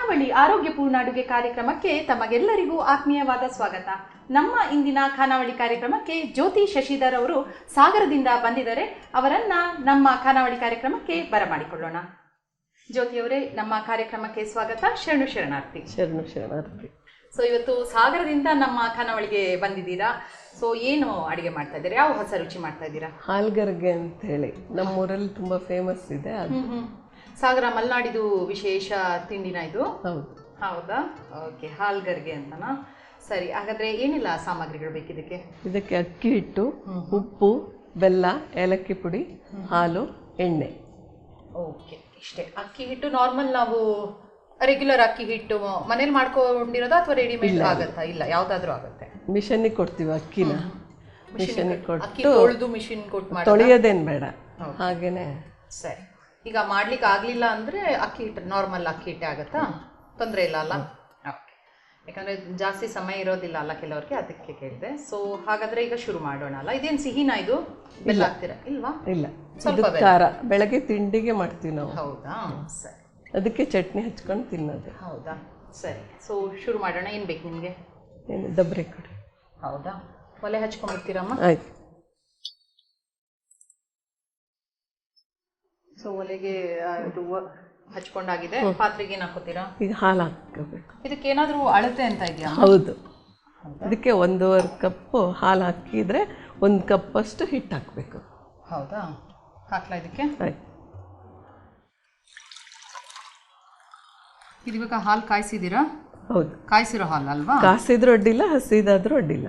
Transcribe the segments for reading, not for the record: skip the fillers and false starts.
ಖಾನಾವಳಿ ಆರೋಗ್ಯಪೂರ್ಣ ಅಡುಗೆ ಕಾರ್ಯಕ್ರಮಕ್ಕೆ ತಮಗೆಲ್ಲರಿಗೂ ಆತ್ಮೀಯವಾದ ಸ್ವಾಗತ. ನಮ್ಮ ಇಂದಿನ ಖಾನಾವಳಿ ಕಾರ್ಯಕ್ರಮಕ್ಕೆ ಜ್ಯೋತಿ ಶಶಿಧರ್ ಅವರು ಸಾಗರದಿಂದ ಬಂದಿದ್ದಾರೆ. ಅವರನ್ನ ನಮ್ಮ ಖಾನಾವಳಿ ಕಾರ್ಯಕ್ರಮಕ್ಕೆ ಬರಮಾಡಿಕೊಳ್ಳೋಣ. ಜ್ಯೋತಿಯವರೇ, ನಮ್ಮ ಕಾರ್ಯಕ್ರಮಕ್ಕೆ ಸ್ವಾಗತ. ಶರಣು ಶರಣಾರ್ಥಿ. ಶರಣು ಶರಣಾರ್ಥಿ. ಸೊ ಇವತ್ತು ಸಾಗರದಿಂದ ನಮ್ಮ ಖಾನಾವಳಿಗೆ ಬಂದಿದ್ದೀರಾ. ಸೊ ಏನು ಅಡಿಗೆ ಮಾಡ್ತಾ ಇದ್ದೀರಾ? ಯಾವ ಹೊಸ ರುಚಿ ಮಾಡ್ತಾ ಇದ್ದೀರಾ? ಹಾಲ್ಗರ್ಗೆ ಅಂತ ಹೇಳಿ ನಮ್ಮೂರಲ್ಲಿ ತುಂಬಾ ಫೇಮಸ್ ಇದೆ. ಸಾಗರ ಮಲೆನಾಡಿದು ವಿಶೇಷ ತಿಂಡಿನ ಇದು? ಹೌದು. ಹೌದಾ? ಓಕೆ, ಹಾಲ್ಗರ್ಗೆ ಅಂತನಾ? ಸರಿ, ಹಾಗಾದ್ರೆ ಏನೆಲ್ಲ ಸಾಮಗ್ರಿಗಳು ಬೇಕಿದಕ್ಕೆ? ಇದಕ್ಕೆ ಅಕ್ಕಿ ಹಿಟ್ಟು, ಉಪ್ಪು, ಬೆಲ್ಲ, ಏಲಕ್ಕಿ ಪುಡಿ, ಹಾಲು, ಎಣ್ಣೆ. ಓಕೆ, ಇಷ್ಟೇ. ಅಕ್ಕಿ ಹಿಟ್ಟು ನಾರ್ಮಲ್ ನಾವು ರೆಗ್ಯುಲರ್ ಅಕ್ಕಿ ಹಿಟ್ಟು ಮನೇಲಿ ಮಾಡ್ಕೊಂಡಿರೋದು ಅಥವಾ ರೆಡಿಮೇಡ್ ಆಗುತ್ತಾ? ಇಲ್ಲ, ಯಾವ್ದಾದ್ರು ಆಗುತ್ತೆ. ಮಿಷನ್ನಿಗೆ ಕೊಡ್ತೀವಿ ಅಕ್ಕಿನ. ಮಿಷನ್ನಿಗೆ ಕೊಟ್ಟು ಮಿಷಿನ್ ಕೊಟ್ಟು ತೊಳೆಯೋದೇನು ಬೇಡ, ಹಾಗೇನೆ. ಸರಿ, ಈಗ ಮಾಡ್ಲಿಕ್ಕೆ ಆಗ್ಲಿಲ್ಲ ಅಂದ್ರೆ ಅಕ್ಕಿ ಹಿಟ್ಟು, ನಾರ್ಮಲ್ ಅಕ್ಕಿ ಹಿಟ್ಟೆ ಆಗುತ್ತಾ? ತೊಂದರೆ ಇಲ್ಲ ಅಲ್ಲ? ಓಕೆ, ಯಾಕಂದ್ರೆ ಜಾಸ್ತಿ ಸಮಯ ಇರೋದಿಲ್ಲ ಅಲ್ಲ ಕೆಲವರಿಗೆ, ಅದಕ್ಕೆ ಕೇಳಿದೆ. ಸೊ ಹಾಗಾದ್ರೆ ಈಗ ಶುರು ಮಾಡೋಣ ಅಲ್ಲ? ಇದೇನು ಸಿಹಿನಾ ಇದು? ಬೆಲ್ಲ ಹಾಕ್ತೀರಾ ಇಲ್ವಾ? ಇಲ್ಲ, ಸ್ವಲ್ಪ ಖಾರ. ಬೆಳಗ್ಗೆ ತಿಂಡಿಗೆ ಮಾಡ್ತೀವಿ ನಾವು. ಹೌದಾ? ಸರಿ, ಅದಕ್ಕೆ ಚಟ್ನಿ ಹಚ್ಕೊಂಡು ತಿನ್ನೋದು. ಹೌದಾ? ಸರಿ, ಸೊ ಶುರು ಮಾಡೋಣ. ಏನು ಬೇಕು ನಿಮಗೆ? ಏನು ದಬ್ರೆ ಕೊಡಿ. ಹೌದಾ? ಒಲೆ ಹಚ್ಕೊಂಡ್ಬಿಡ್ತೀರಮ್ಮ? ಆಯ್ತು. ಸೊ ಒಲೆಗೆ ಇದು ಹಚ್ಕೊಂಡಾಗಿದೆ. ಪಾತ್ರೆಗೆ ಏನು ಹಾಕೋತೀರಾ? ಈಗ ಹಾಲು ಹಾಕಬೇಕು. ಇದಕ್ಕೆ ಏನಾದರೂ ಅಳತೆ ಅಂತ ಇದೆಯಾ? ಹೌದು, ಅದಕ್ಕೆ 1.5 ಕಪ್ ಹಾಲು ಹಾಕಿದ್ರೆ 1 ಕಪ್ ಅಷ್ಟು ಹಿಟ್ಟು ಹಾಕಬೇಕು. ಹೌದಾ? ಹಾಕ್ಲಾ ಇದಕ್ಕೆ? ಆಯ್ತು. ಇದು ಇವಾಗ ಹಾಲು ಕಾಯಿಸಿದ್ದೀರಾ? ಹೌದು, ಕಾಯಿಸಿರೋ ಹಾಲು ಅಲ್ವಾ? ಕಾಸಿದ್ರೂ ಅಡ್ಡಿಲ್ಲ, ಹಸಿದಾದ್ರೂ ಅಡ್ಡಿಲ್ಲ.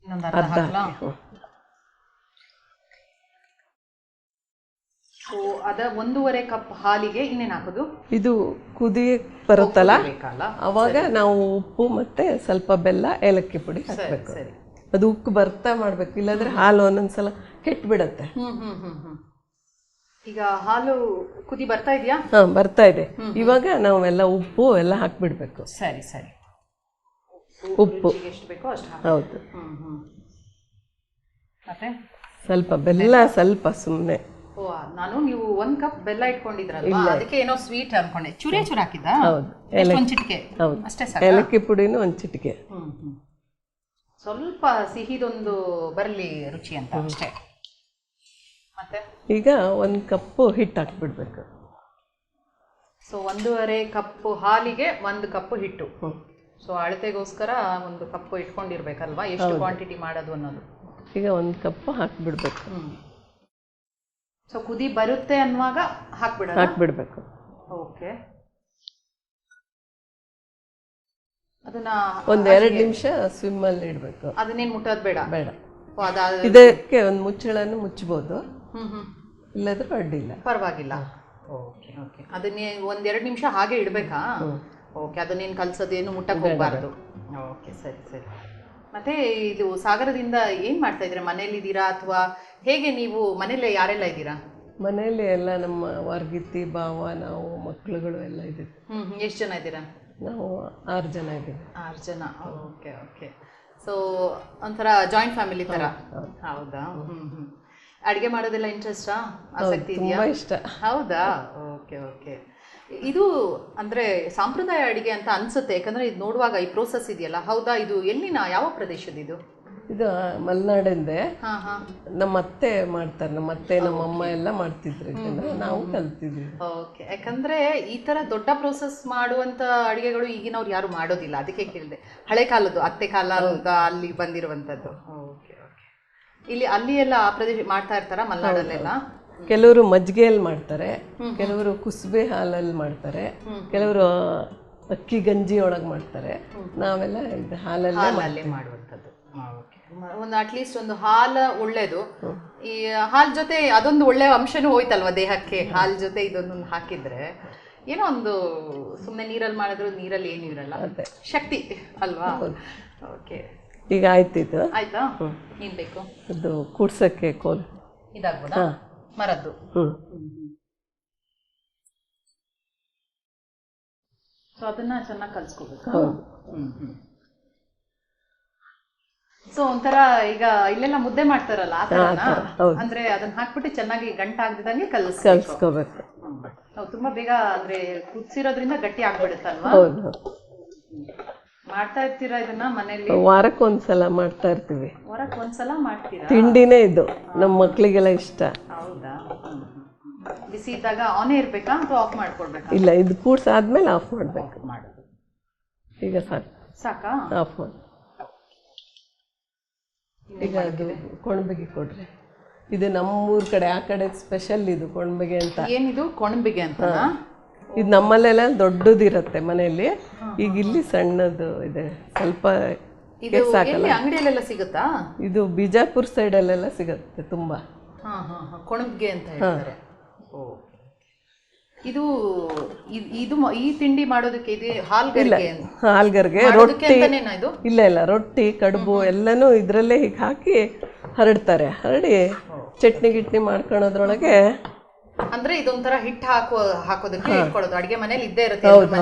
ಇನ್ನೊಂದು ಅರ್ಧ ಹಾಕ್ಲಾ? ಸೊ ಅದ 1.5 ಕಪ್ ಹಾಲಿಗೆ ಇನ್ನೇನು ಹಾಕೋದು? ಇದು ಕುದಿ ಬರುತ್ತಲ್ಲ, ಅವಾಗ ನಾವು ಉಪ್ಪು ಮತ್ತೆ ಸ್ವಲ್ಪ ಬೆಲ್ಲ, ಏಲಕ್ಕಿ ಪುಡಿ ಹಾಕಬೇಕು. ಅದು ಉಕ್ಕು ಬರ್ತಾ ಮಾಡ್ಬೇಕು, ಇಲ್ಲಾಂದ್ರೆ ಹಾಲು ಒಂದೊಂದ್ಸಲ ಕೆಟ್ಬಿಡತ್ತೆ. ಈಗ ಹಾಲು ಕುದಿ ಬರ್ತಾ ಇದೆಯಾ? ಹಾ, ಬರ್ತಾ ಇದೆ. ಇವಾಗ ನಾವೆಲ್ಲ ಉಪ್ಪು ಎಲ್ಲ ಹಾಕ್ಬಿಡ್ಬೇಕು. ಸರಿ ಸರಿ, ಉಪ್ಪು ಎಷ್ಟು ಬೇಕೋ ಅಷ್ಟು. ಹೌದು. ಮತ್ತೆ ಸ್ವಲ್ಪ ಬೆಲ್ಲ, ಸ್ವಲ್ಪ ಸುಮ್ಮನೆ. ಓ, ನಾನು ನೀವು 1 ಕಪ್ ಬೆಲ್ಲ ಇಟ್ಕೊಂಡಿದ್ರಲ್ವಾ, ಅದಕ್ಕೆ ಏನೋ ಸ್ವೀಟ್ ಅನ್ಕೊಂಡೆ. ಚೂರೇ ಚೂರು ಹಾಕಿದ್ದ? ಹೌದು, ಒಂದು ಚಿಟಿಕೆ. ಹೌದು ಅಷ್ಟೇ ಸಾಕು. ಏಲಕ್ಕಿ ಪುಡಿನೂ 1 ಚಿಟಿಕೆ. ಸ್ವಲ್ಪ ಸಿಹಿದೊಂದು ಬರಲಿ ರುಚಿ ಅಂತ ಅಷ್ಟೇ. ಮತ್ತೆ ಈಗ 1 ಕಪ್ ಹಿಟ್ಟು ಹಾಕ್ಬಿಡ್ಬೇಕು. ಸೊ 1.5 ಕಪ್ ಹಾಲಿಗೆ 1 ಕಪ್ ಹಿಟ್ಟು. ಸೊ ಅಳತೆಗೋಸ್ಕರ 1 ಕಪ್ ಇಟ್ಕೊಂಡಿರ್ಬೇಕಲ್ವಾ? ಎಷ್ಟು ಕ್ವಾಂಟಿಟಿ ಮಾಡೋದು ಅನ್ನೋದು. ಈಗ 1 ಕಪ್ ಹಾಕ್ಬಿಡ್ಬೇಕು. ಸೊ ಕುದಿ ಬರುತ್ತೆ ಅನ್ನುವಾಗ ಹಾಕ್ಬಿಡ್ಬೇಕು. ಓಕೆ, ಅದನ್ನ 1-2 ನಿಮಿಷ ಸ್ವಿಮ್ ಅಲ್ಲಿ ಇಡಬೇಕು. ಅದನ್ನೇನು ಮುಟ್ಟೋದು ಬೇಡ? ಬೇಡ. ಇದಕ್ಕೆ ಒಂದು ಮುಚ್ಚಳನ್ನು ಮುಚ್ಚಬಹುದು, ಇಲ್ಲದ್ರೆ ಅಡ್ಡಿಲ್ಲ, ಪರವಾಗಿಲ್ಲ. ಓಕೆ ಓಕೆ, ಅದನ್ನೇ 1-2 ನಿಮಿಷ ಹಾಗೆ ಇಡಬೇಕಾ? ಓಕೆ, ಅದನ್ನೇನು ಕಲ್ಸೋದೇನು ಮುಟ್ಟಕ್ಕೆ ಹೋಗಬಾರ್ದು. ಓಕೆ, ಸರಿ ಸರಿ. ಮತ್ತೆ ಇದು ಸಾಗರದಿಂದ ಏನು ಮಾಡ್ತಾ ಇದ್ದೀರಾ? ಮನೇಲಿ ಇದ್ದೀರಾ ಅಥವಾ ಹೇಗೆ? ನೀವು ಮನೇಲಿ ಯಾರೆಲ್ಲ ಇದ್ದೀರಾ? ಮನೆಯಲ್ಲಿ ಎಲ್ಲ ನಮ್ಮ ವರ್ಗಿತ್ತಿ, ಭಾವ, ನಾವು ಮಕ್ಕಳುಗಳು ಎಲ್ಲ ಇದ್ದೀವಿ. ಎಷ್ಟು ಜನ ಇದ್ದೀರಾ? ನಾವು 6 ಜನ ಇದ್ದೀವಿ. 6 ಜನ. Okay okay. ಸೊ ಒಂಥರ ಜಾಯಿಂಟ್ ಫ್ಯಾಮಿಲಿ ಥರ? ಹೌದಾ? ಅಡುಗೆ ಮಾಡೋದೆಲ್ಲ ಇಂಟ್ರೆಸ್ಟಾ? ಆಸಕ್ತಿ ಇದೆಯಾ? ತುಂಬ ಇಷ್ಟ. ಹೌದಾ? Okay okay. ಇದು ಅಂದರೆ ಸಾಂಪ್ರದಾಯ ಅಡುಗೆ ಅಂತ ಅನಿಸುತ್ತೆ, ಯಾಕಂದರೆ ಇದು ನೋಡುವಾಗ ಈ ಪ್ರೋಸೆಸ್ ಇದೆಯಲ್ಲ. ಹೌದಾ? ಇದು ಎಲ್ಲಿನ, ಯಾವ ಪ್ರದೇಶದ ಇದು? ಇದು ಮಲೆನಾಡಿಂದೆ. ನಮ್ಮ ಅತ್ತೆ ಮಾಡ್ತಾರೆ, ನಮ್ಮ ಅತ್ತೆ ನಮ್ಮಮ್ಮ ಎಲ್ಲ ಮಾಡ್ತಿದ್ರು, ನಾವು ಕಲ್ತಿದ್ವಿ. ಓಕೆ, ಯಾಕಂದರೆ ಈ ಥರ ದೊಡ್ಡ ಪ್ರೋಸೆಸ್ ಮಾಡುವಂಥ ಅಡುಗೆಗಳು ಈಗಿನವ್ರು ಯಾರು ಮಾಡೋದಿಲ್ಲ, ಅದಕ್ಕೆ ಕೇಳಿದೆ. ಹಳೆ ಕಾಲದ್ದು, ಅತ್ತೆ ಕಾಲ ಅಂತ ಅಲ್ಲಿ ಬಂದಿರುವಂಥದ್ದು. Okay okay. ಅಲ್ಲಿ ಎಲ್ಲ ಆ ಪ್ರದೇಶ ಮಾಡ್ತಾ ಇರ್ತಾರ ಮಲೆನಾಡಲ್ಲೆಲ್ಲ? ಕೆಲವರು ಮಜ್ಜಿಗೆಯಲ್ಲಿ ಮಾಡ್ತಾರೆ, ಕೆಲವರು ಕುಸುಬೆ ಹಾಲಲ್ಲಿ ಮಾಡ್ತಾರೆ, ಕೆಲವರು ಅಕ್ಕಿ ಗಂಜಿ ಒಳಗೆ ಮಾಡ್ತಾರೆ. ನಾವೆಲ್ಲ ಇದು ಹಾಲಲ್ಲೇ ಮಾಡುವಂಥದ್ದು. ಒಂದು ಅಟ್ಲೀಸ್ಟ್ ಒಂದು ಹಾಲು ಒಳ್ಳೇದು. ಈ ಹಾಲ್ ಜೊತೆ ಅದೊಂದು ಒಳ್ಳೆ ಅಂಶನೂ ಹೋಯ್ತಲ್ವ ದೇಹಕ್ಕೆ. ಹಾಲ್ ಜೊತೆ ಇದೊಂದೊಂದು ಹಾಕಿದ್ರೆ ಏನೋ ಒಂದು, ಸುಮ್ಮನೆ ನೀರಲ್ಲಿ ಮಾಡಿದ್ರು ನೀರಲ್ಲಿ ಏನೂ ಇರಲ್ಲ, ಶಕ್ತಿ ಅಲ್ವಾ? ಓಕೆ, ಈಗ ಆಯ್ತು. ಇದು ಆಯ್ತಾ? ಏನ್ ಬೇಕು? ಅದು ಕೂಡ್ಸಕ್ಕೆ ಕೋಲ್ ಇದಾಗ್ಬೋದಾ? ಮರದ್ದು. ಸೊ ಅದನ್ನ ಚೆನ್ನಾಗಿ ಕಲ್ಸ್ಕೋಬೇಕು. ಸೊ ಒಂಥರ ಈಗ ಇಲ್ಲೆಲ್ಲ ಮುದ್ದೆ ಮಾಡ್ತಾರಲ್ಲ ಆ ಥರನಾ? ಅಂದ್ರೆ ಅದನ್ನ ಹಾಕ್ಬಿಟ್ಟು ಚೆನ್ನಾಗಿ ಗಂಟಾಗ್ದಿದಂಗೆ ಕಲ್ಸ್ಕೋಬೇಕು. ತುಂಬಾ ಬೇಗ ಅಂದ್ರೆ ಕುದಿಸಿರೋದ್ರಿಂದ ಗಟ್ಟಿ ಆಗ್ಬಿಡುತ್ತಲ್ವಾ? ಹೌದು. ಮಾಡ್ತಾ ಇರ್ತೀರಾ ಇದನ್ನ ಮನೇಲಿ? ವಾರಕ್ಕೊಂದ್ಸಲ ಮಾಡ್ತಾ ಇರ್ತೀವಿ. ವಾರಕ್ಕೊಂದ್ಸಲ ಮಾಡ್ತೀರಾ? ತಿಂಡಿನೇ ಇದು, ನಮ್ಮ ಮಕ್ಳಿಗೆಲ್ಲ ಇಷ್ಟ. ಹೌದಾ? ಬಿಸಿ ಇದ್ದಾಗ ಆನೇ ಇರ್ಬೇಕಾ ಅಥವಾ ಆಫ್ ಮಾಡ್ಕೊಡ್ಬೇಕಾ? ಇಲ್ಲ, ಇದು ಕೂಡ್ಸಾದ್ಮೇಲೆ ಆಫ್ ಮಾಡ್ಬೇಕು. ಈಗ ಸಾಕಾ? ಆಫ್ ಮಾಡಿ. ಈಗ ಅದು ಕೊಣಬೆಗೆ ಕೊಡ್ರಿ. ಇದು ನಮ್ಮೂರ್ ಕಡೆ, ಆ ಕಡೆ ಸ್ಪೆಷಲ್ ಇದು ಕೊಣಬೆಗೆ ಅಂತ. ಏನಿದು ಕೊಣಬೆಗೆ ಅಂತ? ಇದು ನಮ್ಮಲ್ಲೆಲ್ಲ ದೊಡ್ಡದಿರತ್ತೆ ಮನೆಯಲ್ಲಿ. ಈಗ ಇಲ್ಲಿ ಸಣ್ಣದು ಇದೆ ಸ್ವಲ್ಪ. ಅಂಗಡಿಯಲ್ಲೆಲ್ಲ ಸಿಗುತ್ತಾ? ಇದು ಬಿಜಾಪುರ್ ಸೈಡಲ್ಲೆಲ್ಲ ಸಿಗುತ್ತೆ ತುಂಬಾ. ಕೊಣಬೆಗೆ ಅಂತ ಹೇಳ್ತಾರೆ. ಇದು ಇದು ಈ ತಿಂಡಿ ಮಾಡೋದಕ್ಕೆ ಇದು ಹಾಲ್ಗರ್ಗೆ ರೊಟ್ಟಿ. ಇಲ್ಲ ಇಲ್ಲ, ರೊಟ್ಟಿ ಕಡುಬು ಎಲ್ಲನೂ ಇದ್ರಲ್ಲೇ ಹೀಗೆ ಹಾಕಿ ಹರಡ್ತಾರೆ. ಹರಡಿ ಚಟ್ನಿ ಗಿಟ್ನಿ ಮಾಡ್ಕೊಳೋದ್ರೊಳಗೆ. ಅಂದ್ರೆ ಇದೊಂಥರ ಹಿಟ್ಟು ಹಾಕೋದಕ್ಕೆ ಇಟ್ಕೊಳ್ಳೋದು ಅಡಿಗೆ ಮನೇಲಿ ಇದ್ದೇ ಇರುತ್ತೆ.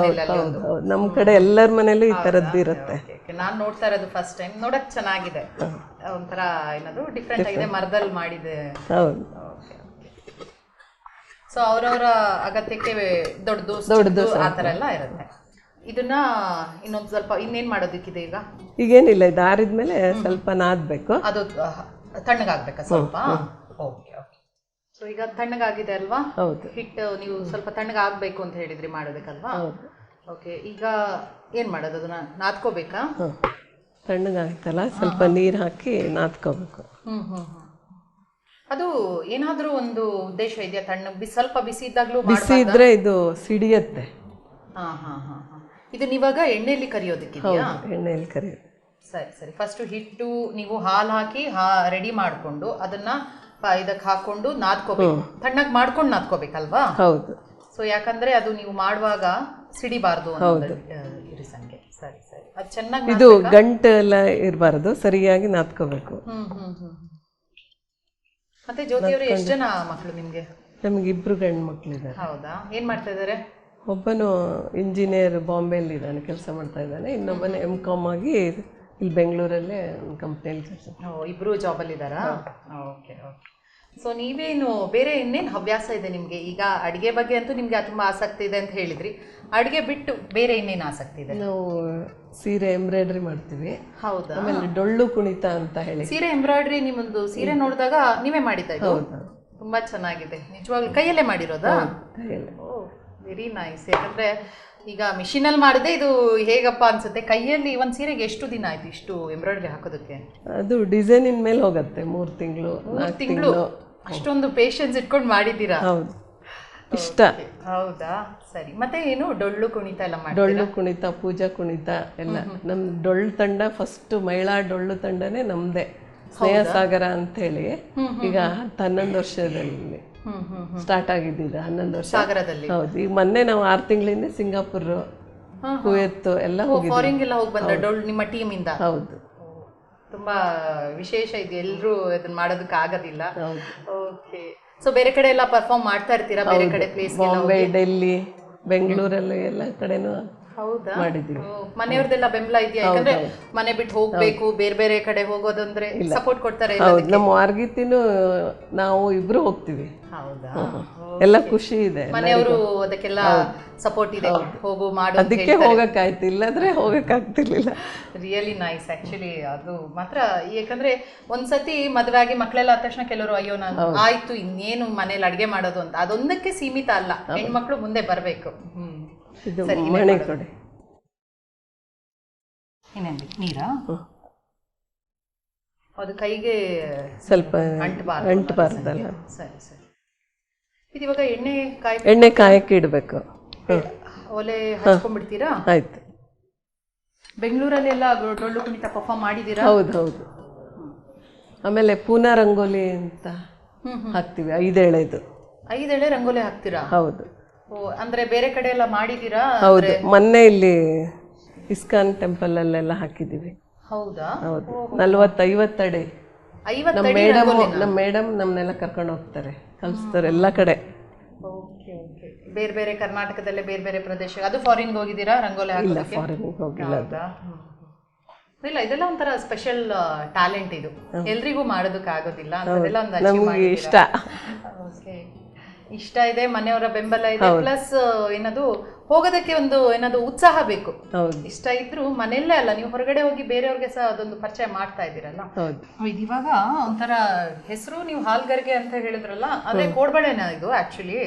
ಹೌದು, ನಮ್ ಕಡೆ ಎಲ್ಲರ ಮನೇಲೂ ಈ ತರದ್ದು ಇರುತ್ತೆ. ನಾನ್ ನೋಡ್ತಾ ಇರೋದು ಫಸ್ಟ್ ಟೈಮ್. ನೋಡಕ್ ಚೆನ್ನಾಗಿದೆ, ಒಂಥರ ಏನದು ಡಿಫ್ರೆಂಟ್ ಆಗಿದೆ, ಮರದಲ್ಲಿ ಮಾಡಿದೆ. ಹೌದು. ಸೊ ಅವ್ರವ್ರ ಅಗತ್ಯಕ್ಕೆ ದೊಡ್ಡದು ಆ ಥರ ಎಲ್ಲ ಇರುತ್ತೆ. ಇದನ್ನ ಇನ್ನೊಂದು ಸ್ವಲ್ಪ ಇನ್ನೇನ್ ಮಾಡೋದಕ್ಕಿದೆ ಈಗ? ಈಗೇನಿಲ್ಲ, ಇದು ಆರಿದ್ಮೇಲೆ ಸ್ವಲ್ಪ ನಾದ್ಬೇಕು. ಅದು ತಣ್ಣಗಾಗ್ಬೇಕಾ ಸ್ವಲ್ಪ? Okay okay. ಸೊ ಈಗ ತಣ್ಣಗಾಗಿದೆ ಅಲ್ವಾ? ಹೌದು. ಹಿಟ್ಟು ನೀವು ಸ್ವಲ್ಪ ತಣ್ಣಗಾಗ್ಬೇಕು ಅಂತ ಹೇಳಿದ್ರಿ ಮಾಡೋದಕ್ಕಲ್ವಾ? ಓಕೆ. ಈಗ ಏನ್ ಮಾಡೋದು? ಅದನ್ನ ನಾದ್ಕೋಬೇಕಾ? ತಣ್ಣಗಾಗ್ತಲ್ಲ, ಸ್ವಲ್ಪ ನೀರು ಹಾಕಿ ನಾದ್ಕೋಬೇಕು. ಅದು ಏನಾದ್ರೂ ಒಂದು ಉದ್ದೇಶ ಇದೆಯಾ? ಸ್ವಲ್ಪ ಬಿಸಿ ಇದ್ದಾಗ್ಲೂ ಬಿಸಿ ಇದ್ರೆ ಇದು ಸಿಡಿಯತ್ತೆ. ಇದು ನೀವಾಗ ಎಣ್ಣೆಯಲ್ಲಿ ಕರಿಯೋದಕ್ಕಿದೆಯಾ? ಎಣ್ಣೆಯಲ್ಲಿ ಕರಿಯೋದು. ಸರಿ ಸರಿ. ಫಸ್ಟ್ ಹಿಟ್ಟು ನೀವು ಹಾಲು ಹಾಕಿ ರೆಡಿ ಮಾಡ್ಕೊಂಡು ಅದನ್ನ ಇದಕ್ಕೆ ಹಾಕೊಂಡು ನಾದ್ಕೋಬೇಕು. ತಣ್ಣಗೆ ಮಾಡ್ಕೊಂಡು ನಾದ್ಕೋಬೇಕಲ್ವಾ? ಹೌದು. ಸೊ ಯಾಕಂದ್ರೆ ಅದು ನೀವು ಮಾಡುವಾಗ ಸಿಡಿಬಾರ್ದು ಇರಿಸಂಗೆ. ಸರಿ ಸರಿ. ಅದು ಚೆನ್ನಾಗಿ ಇದು ಗಂಟೆಲ್ಲ ಇರಬಾರ್ದು, ಸರಿಯಾಗಿ ನಾದ್ಕೋಬೇಕು. ಮತ್ತೆ ಜ್ಯೋತಿ ಅವರು ಎಷ್ಟು ಜನ ಮಕ್ಕಳು ನಿಮ್ಗೆ? ನಮ್ಗೆ 2 ಗಂಡು ಮಕ್ಕಳಿದ್ದಾರೆ. ಹೌದಾ? ಏನ್ ಮಾಡ್ತಾ ಇದ್ದಾರೆ? ಒಬ್ಬನು ಇಂಜಿನಿಯರ್ ಬಾಂಬೆಯಲ್ಲಿ ಇದ್ದಾನೆ, ಕೆಲಸ ಮಾಡ್ತಾ ಇದ್ದಾನೆ. ಇನ್ನೊಬ್ಬನ M.Com ಆಗಿ ಇಲ್ಲಿ ಬೆಂಗಳೂರಲ್ಲೇ ಒಂದು ಕಂಪ್ನಿಯಲ್ಲಿ ಕೆಲಸ. ಇಬ್ರು ಜಾಬಲ್ಲಿ ಇದ್ದಾರಾ? Okay okay. ಸೊ ನೀವೇನು ಬೇರೆ ಇನ್ನೇನು ಹವ್ಯಾಸ ಇದೆ ನಿಮ್ಗೆ? ಈಗ ಅಡಿಗೆ ಬಗ್ಗೆ ಅಂತೂ ನಿಮ್ಗೆ ತುಂಬಾ ಆಸಕ್ತಿ ಇದೆ ಅಂತ ಹೇಳಿದ್ರಿ. ಅಡಿಗೆ ಬಿಟ್ಟು ಬೇರೆ ಇನ್ನೇನು ಆಸಕ್ತಿ ಇದೆ? ನಾವು ಸೀರೆ ಎಂಬ್ರಾಯ್ಡ್ರಿ ಮಾಡ್ತೀವಿ. ಹೌದಾ? ಆಮೇಲೆ ಡೊಳ್ಳು ಕುಣಿತ ಅಂತ ಹೇಳಿ. ಸೀರೆ ಎಂಬ್ರಾಯ್ಡ್ರಿ ನಿಮ್ಮೊಂದು ಸೀರೆ ನೋಡಿದಾಗ ನೀವೇ ಮಾಡಿದ್ದ? ಹೌದು. ತುಂಬಾ ಚೆನ್ನಾಗಿದೆ ನಿಜವಾಗ್ಲೂ. ಕೈಯಲ್ಲೇ ಮಾಡಿರೋದಾ? ಕೈಯಲ್ಲೇ. Very nice. ಯಾಕಂದ್ರೆ ಈಗ ಮಿಷಿನಲ್ಲಿ ಮಾಡಿದೆ ಇದು ಹೇಗಪ್ಪ ಅನ್ಸುತ್ತೆ. ಕೈಯಲ್ಲಿ ಒಂದು ಸೀರೆಗೆ ಎಷ್ಟು ದಿನ ಆಯ್ತು ಇಷ್ಟು ಎಂಬ್ರಾಯ್ಡ್ರಿ ಹಾಕೋದಕ್ಕೆ? ಅದು ಡಿಸೈನಿನ ಮೇಲೆ ಹೋಗುತ್ತೆ. 3 ತಿಂಗಳು 4 ತಿಂಗಳು. ಅಷ್ಟೊಂದು ಪೇಷನ್ಸ್ ಇಟ್ಕೊಂಡು ಮಾಡಿದ್ದೀರಾ? ಹೌದು, ಇಷ್ಟ. ಹೌದಾ? ಸರಿ. ಮತ್ತೆ ಏನು ಡೊಳ್ಳು ಕುಣಿತ ಎಲ್ಲ ಮಾಡಿ? ಡೊಳ್ಳು ಕುಣಿತ, ಪೂಜಾ ಕುಣಿತ ಎಲ್ಲ ನಮ್ ಡೊಳ್ಳು ತಂಡ ಫಸ್ಟ್ ಮಹಿಳಾ ಡೊಳ್ಳು ತಂಡನೇ ನಮ್ದೇ, ಸ್ನೇಹ ಸಾಗರ ಅಂತ ಹೇಳಿ. ಈಗ 11 ವರ್ಷದಲ್ಲಿ ಸ್ಟಾರ್ಟ್ ಆಗಿದ್ದಿದೆ. 11 ವರ್ಷ ಸಾಗರದಲ್ಲಿ. ಹೌದು. ಈಗ ಮೊನ್ನೆ ನಾವು 6 ತಿಂಗಳಿಂದ ಸಿಂಗಾಪುರ್, ಕುವೆತ್ ಎಲ್ಲ ಹೋಗಿದ್ವಿ. ಫಾರಿನ್ ಎಲ್ಲ ಹೋಗಿ ಬಂದ ಡೊಳ್ಳು ನಿಮ್ಮ ಟೀಮ್ ಇಂದ? ಹೌದು. ತುಂಬಾ ವಿಶೇಷ ಇದೆ. ಎಲ್ಲರೂ ಇದನ್ನ ಮಾಡೋದಕ್ಕೆ ಆಗೋದಿಲ್ಲ. ಓಕೆ. ಸೊ ಬೇರೆ ಕಡೆ ಎಲ್ಲ ಪರ್ಫಾರ್ಮ್ ಮಾಡ್ತಾ ಇರ್ತೀರಾ? ಬೇರೆ ಕಡೆ ಪ್ಲೇಸ್? ಬಾಂಬೆ, ಡೆಲ್ಲಿ, ಬೆಂಗಳೂರಲ್ಲಿ ಎಲ್ಲ ಕಡೆನೂ ಹೌದಾ? ಮಾಡಿದ್ದೀವಿ. ಮನೆಯವ್ರದೆಲ್ಲ ಬೆಂಬಲ ಇದೆಯಾ? ಯಾಕಂದ್ರೆ ಮನೆ ಬಿಟ್ಟು ಹೋಗ್ಬೇಕು, ಬೇರೆ ಬೇರೆ ಕಡೆ ಹೋಗೋದಂದ್ರೆ ಸಪೋರ್ಟ್ ಕೊಡ್ತಾರೆ? ಹೌದು. ನಮ್ಮ ವಾರ್ಗಿತಿನೂ ನಾವು ಇಬ್ರು ಹೋಗ್ತೀವಿ. ಹೌದಾ? ಎಲ್ಲ ಖುಷಿ ಇದೆ. ಮನೆಯವರು ಅದಕ್ಕೆಲ್ಲ ಸಪೋರ್ಟ್ ಇದೆ, ಹೋಗು ಮಾಡು. ಅದಕ್ಕೆ ಹೋಗಕ್ಕಾಯ್ತು, ಇಲ್ಲದ್ರೆ ಹೋಗಕ್ಕಾಗ್ತಿರ್ಲಿಲ್ಲ. Really nice actually. ಅದು ಮಾತ್ರ. ಯಾಕಂದ್ರೆ ಒಂದ್ಸತಿ ಮದುವೆ ಆಗಿ ಮಕ್ಕಳೆಲ್ಲ ಆದ ತಕ್ಷಣ ಕೆಲವರು ಅಯ್ಯೋ ನಾನು ಆಯ್ತು ಇನ್ನೇನು ಮನೇಲಿ ಅಡ್ಗೆ ಮಾಡೋದು ಅಂತ, ಅದೊಂದಕ್ಕೆ ಸೀಮಿತ ಅಲ್ಲ. ಹೆಣ್ಮಕ್ಳು ಮುಂದೆ ಬರ್ಬೇಕು. ಇದು ಮಣೆ ಕೊಡಿ. ಏನೇನು ನೀರಾ? ಅದು ಕೈಗೆ ಸ್ವಲ್ಪ ಅಂಟಬಾರ್ದಲ್ಲ. ಸರಿ ಸರಿ. ಇದು ಇವಾಗ ಎಣ್ಣೆ ಕಾಯಕ್ಕೆ ಇಡಬೇಕು. ಒಲೆ ಹಚ್ಕೊಂಡ್ಬಿಡ್ತೀರಾ? ಆಯ್ತು. ಬೆಂಗಳೂರಲ್ಲಿ ಎಲ್ಲ ಡೊಳ್ಳು ಕುಣಿತ ಪರ್ಫಾರ್ಮ್ ಮಾಡಿದ್ದೀರಾ? ಹೌದು ಹೌದು. ಆಮೇಲೆ ಪೂನಾ ರಂಗೋಲಿ ಅಂತ ಹಾಕ್ತಿವಿ. 5 ಎಳೆದು. 5 ಎಳೆ ರಂಗೋಲಿ ಹಾಕ್ತೀರಾ? ಹೌದು. ಅಂದ್ರೆ ಬೇರೆ ಕಡೆ ಎಲ್ಲ ಮಾಡಿದೀರಾ? ಹೌದು. ಮೊನ್ನೆ ಇಲ್ಲಿ ಇಸ್ಕಾನ್ ಟೆಂಪಲ್ ಅಲ್ಲೆಲ್ಲ ಹಾಕಿದೀವಿ. ಹೌದಾ? ಹೌದು. 40-50 ಅಡಿ. ನಮ್ಮ ಮೇಡಮ್ ನಮ್ಮನ್ನೆಲ್ಲ ಕರ್ಕೊಂಡು ಹೋಗ್ತಾರೆ, ಕಲಿಸ್ತಾರೆ ಎಲ್ಲ ಕಡೆ. Okay okay. ಬೇರೆ ಬೇರೆ ಕರ್ನಾಟಕದಲ್ಲೇ ಬೇರೆ ಬೇರೆ ಪ್ರದೇಶ. ಅದು ಫಾರಿನ್ಗೆ ಹೋಗಿದ್ದೀರಾ ರಂಗೋಲಿ ಹಾಕೋದಕ್ಕೆ? ಫಾರಿನ್ಗೆ ಹೋಗಿಲ್ಲ. ಇಲ್ಲ ಇದೆಲ್ಲ ಒಂಥರ ಸ್ಪೆಷಲ್ ಟ್ಯಾಲೆಂಟ್ ಇದು, ಎಲ್ರಿಗೂ ಮಾಡೋದಕ್ಕೆ ಆಗೋದಿಲ್ಲ ಅದೆಲ್ಲ ಒಂದು ಅಚೀವ್ ನಮ್ಗೆ ಮಾಡಿದ್ದೀರಾ. ಇಷ್ಟ. Okay. ಇಷ್ಟ ಇದೆ, ಮನೆಯವರ ಬೆಂಬಲ ಇದೆ, ಪ್ಲಸ್ ಏನದು ಹೋಗೋದಕ್ಕೆ ಒಂದು ಏನದು ಉತ್ಸಾಹ ಬೇಕು. ಹೌದು. ಇಷ್ಟ ಇದ್ರು ಮನೆಯಲ್ಲೇ ಅಲ್ಲ, ನೀವು ಹೊರಗಡೆ ಹೋಗಿ ಬೇರೆಯವ್ರಿಗೆ ಸಹ ಅದೊಂದು ಪರಿಚಯ ಮಾಡ್ತಾ ಇದ್ದೀರಲ್ಲ. ಹೌದು. ಇದಿವಾಗ ಒಂಥರ ಹೆಸರು ನೀವು ಹಾಲ್ಗರ್ಗೆ ಅಂತ ಹೇಳಿದ್ರಲ್ಲ, ಅದೇ ಕೋಡ್ಬಳೆನ ಇದು ಆಕ್ಚುಲಿ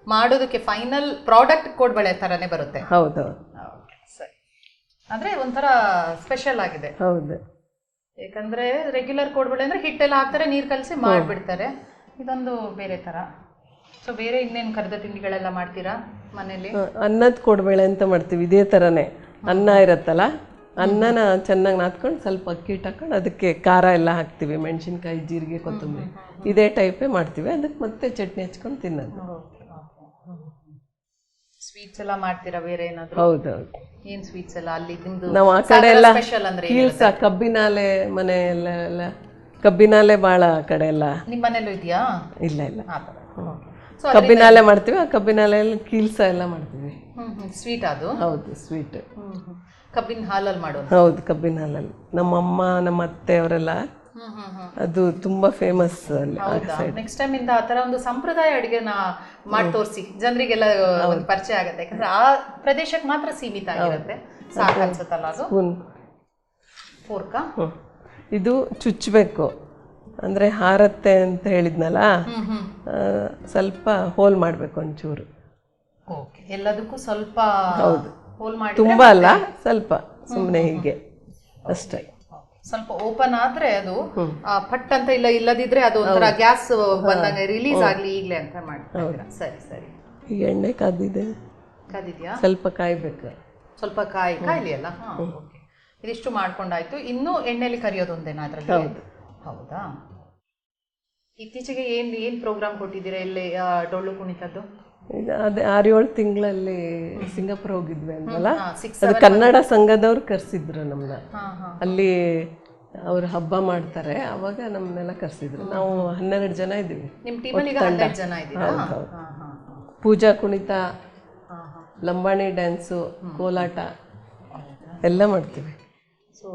ಮಾಡೋದಕ್ಕೆ ಫೈನಲ್ ಪ್ರಾಡಕ್ಟ್ ಕೋಡ್ಬಳೆ ತರನೇ ಬರುತ್ತೆ. ಹೌದು. ಸರಿ, ಅಂದ್ರೆ ಒಂಥರ ಸ್ಪೆಷಲ್ ಆಗಿದೆ. ಹೌದು. ಯಾಕಂದ್ರೆ ರೆಗ್ಯುಲರ್ ಕೋಡ್ಬಳೆ ಅಂದ್ರೆ ಹಿಟ್ಟೆಲ್ಲ ಹಾಕ್ತಾರೆ, ನೀರ್ ಕಲಸಿ ಮಾಡ್ಬಿಡ್ತಾರೆ. ಇದೊಂದು ಬೇರೆ ತರ. ಸೊ ಬೇರೆ ಇನ್ನೇನು ಕರೆದ ತಿಂಡಿಗಳೆಲ್ಲ ಮಾಡ್ತೀರಾ ಮನೇಲಿ? ಅನ್ನದ ಕೋಡ್ಬೇಳೆ ಅಂತ ಮಾಡ್ತೀವಿ. ಇದೇ ಥರನೇ ಅನ್ನ ಇರತ್ತಲ್ಲ, ಅನ್ನನ ಚೆನ್ನಾಗಿ ನಾದ್ಕೊಂಡು ಸ್ವಲ್ಪ ಅಕ್ಕಿ ಹಿಟ್ಟು ಹಾಕೊಂಡು ಅದಕ್ಕೆ ಖಾರ ಎಲ್ಲ ಹಾಕ್ತೀವಿ, ಮೆಣಸಿನ್ಕಾಯಿ, ಜೀರಿಗೆ, ಕೊತ್ತಂಬರಿ. ಇದೇ ಟೈಪೇ ಮಾಡ್ತೀವಿ. ಅದಕ್ಕೆ ಮತ್ತೆ ಚಟ್ನಿ ಹಚ್ಕೊಂಡು ತಿನ್ನೋದು. ಸ್ವೀಟ್ಸ್ ಎಲ್ಲ ಮಾಡ್ತೀರಾ ಬೇರೆ ಏನಾದ್ರು? ಹೌದೌದು. ಏನ್ ಸ್ವೀಟ್ಸ್ ಎಲ್ಲ ಅಲ್ಲಿ ನಿಮ್ದು ನಾವು ಆ ಕಡೆ ಎಲ್ಲ ಸ್ಪೆಷಲ್ ಅಂದ್ರೆ ಕೀಲ್ಸ, ಕಬ್ಬಿನಾಲೆ ಮನೆ ಎಲ್ಲ ಕಬ್ಬಿನಾಲೆ ಭಾಳ ಆ ಕಡೆ ಎಲ್ಲ. ನಿಮ್ಮ ಮನೇಲೂ ಇದೆಯಾ? ಇಲ್ಲ ಇಲ್ಲ, ಆ ಥರ. ಕಬ್ಬಿನಾಲೆ ಮಾಡ್ತೀವಿ. ಆ ಕಬ್ಬಿನಾಲೆಯಲ್ಲಿ ಕೀಲ್ಸ ಎಲ್ಲ ಮಾಡ್ತೀವಿ. ಸ್ವೀಟ್ ಅದು? ಹೌದು, ಸ್ವೀಟ್. ಕಬ್ಬಿನ ಹಾಲಲ್ಲಿ ಮಾಡೋದು? ಹೌದು, ಕಬ್ಬಿನ ಹಾಲಲ್ಲಿ. ನಮ್ಮಮ್ಮ ನಮ್ಮ ಅತ್ತೆ ಅವರೆಲ್ಲ ಅದು ತುಂಬಾ ಫೇಮಸ್ ಅಲ್ಲಿ. ನೆಕ್ಸ್ಟ್ ಟೈಮ್ ಇಂದ ಆ ತರ ಒಂದು ಸಂಪ್ರದಾಯ ಅಡಿಗೆನ ಮಾಡಿ ತೋರಿಸಿ, ಜನರಿಗೆಲ್ಲ ಒಂದು ಪರಿಚಯ ಆಗುತ್ತೆ. ಯಾಕಂದ್ರೆ ಆ ಪ್ರದೇಶಕ್ಕೆ ಮಾತ್ರ ಸೀಮಿತ ಆಗಿರುತ್ತೆ. ಸಾಕು ಅನ್ಸುತ್ತಲ್ಲ ಅದು? ಫೋರ್ಕ ಇದು ಚುಚ್ಚಬೇಕು ಅಂದ್ರೆ ಹಾರತ್ತೆ ಅಂತ ಹೇಳಿದ್ನಲ್ಲ, ಸ್ವಲ್ಪ ಹೋಲ್ ಮಾಡ್ಬೇಕು ಒಂಚೂರು. ಓಕೆ, ಎಲ್ಲದಕ್ಕೂ ಸ್ವಲ್ಪ ಹೋಲ್ ಮಾಡಿ. ತುಂಬಾ ಅಲ್ಲ, ಸ್ವಲ್ಪ ಸುಮ್ಮನೆ ಹೀಗೆ ಅಷ್ಟೇ. ಸ್ವಲ್ಪ ಓಪನ್ ಆದ್ರೆ ಅದು ಪಟ್ ಅಂತ ಇಲ್ಲದಿದ್ರೆ ಅದು ಒಂಥರ ಗ್ಯಾಸ್ ಬಂದಾಗ ರಿಲೀಸ್ ಆಗ್ಲಿ ಈಗ್ಲೇ ಅಂತ ಮಾಡ್ತಾರೆ. ಸರಿ ಸರಿ. ಈಗ ಎಣ್ಣೆ ಕಾದಿದೆ, ಕಾದಿದ್ಯಾ? ಸ್ವಲ್ಪ ಕಾಯ್ಬೇಕು. ಸ್ವಲ್ಪ ಕಾಯ್ಲಿ ಅಲ್ಲ. ಓಕೆ, ಇದಿಷ್ಟು ಮಾಡ್ಕೊಂಡಾಯ್ತು. ಇನ್ನು ಎಣ್ಣೆಲಿ ಕರಿಯೋದು ಒಂದೇನಾ ಅದ್ರಲ್ಲಿ? ಹೌದಾ. ಇತ್ತೀಚೆಗೆ ಏನ್ ಪ್ರೋಗ್ರಾಮ್ ಕೊಟ್ಟಿದ್ದೀರಾ ಇಲ್ಲಿ ಡೊಳ್ಳು ಕುಣಿತದ್ದು? ಅದೇ 6-7 ತಿಂಗಳಲ್ಲಿ ಸಿಂಗಾಪುರ ಹೋಗಿದ್ವಿ ಅಂದಲ್ಲ, ಅದು ಕನ್ನಡ ಸಂಘದವ್ರು ಕರ್ಸಿದ್ರು ನಮ್ಮನ್ನ. ಅಲ್ಲಿ ಅವ್ರು ಹಬ್ಬ ಮಾಡ್ತಾರೆ, ಅವಾಗ ನಮ್ಮನ್ನೆಲ್ಲ ಕರ್ಸಿದ್ರು. ನಾವು 12 ಜನ ಇದ್ದೀವಿ. ನಿಮ್ಮ ಟೀಮಲ್ಲಿ ಈಗ 12 ಜನ ಇದ್ದೀರಾ? ಪೂಜಾ ಕುಣಿತ, ಲಂಬಾಣಿ ಡ್ಯಾನ್ಸು, ಕೋಲಾಟ ಎಲ್ಲ ಮಾಡ್ತೀವಿ. ಸೊ